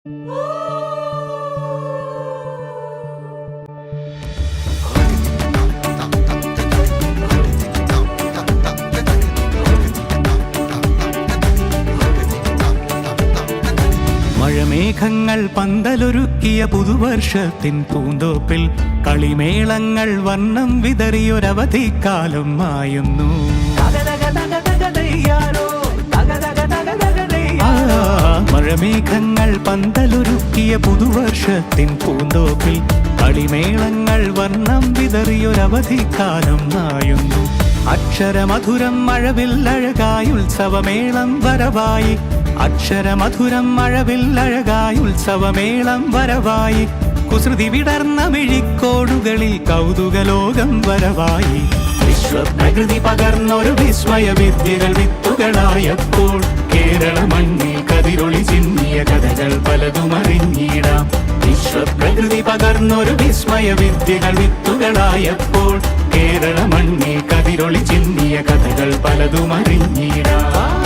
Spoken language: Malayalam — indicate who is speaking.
Speaker 1: മഴമേഘങ്ങൾ പന്തലൊരുക്കിയ പുതുവർഷത്തിൻ പൂന്തോപ്പിൽ കളിമേളങ്ങൾ വർണ്ണം വിതറിയൊരവധിക്കാലം മായുന്നു. മഴമേഘങ്ങൾ പന്തലൊരുക്കിയ പുതുവർഷത്തിൻ പൂന്തോപ്പിൽ കളിമേളങ്ങൾ വർണ്ണം വിതറിയൊരവധിക്കാലം മായുന്നു. അക്ഷരമധുരം മഴവില്ലഴകായി ഉത്സവമേളം വരവായി. അക്ഷരമധുരം മഴവില്ലഴകായി ഉത്സവമേളം വരവായി. കുസൃതി വിടർന്ന മിഴിക്കോടുകളിൽ കൗതുകലോകം വരവായി. വിശ്വപ്രകൃതി പകർന്നൊരു വിസ്മയ വിദ്യകൾ വിത്തുകളായപ്പോൾ കേരള മണ്ണിൽ കതിരൊളി ചിന്നിയ കഥകൾ പലതും അറിഞ്ഞിടാം. വിശ്വപ്രകൃതി പകർന്നൊരു വിസ്മയ വിദ്യകൾ വിത്തുകളായപ്പോൾ കേരള മണ്ണിൽ കതിരൊളി ചിന്നിയ കഥകൾ പലതും അറിഞ്ഞിടാം.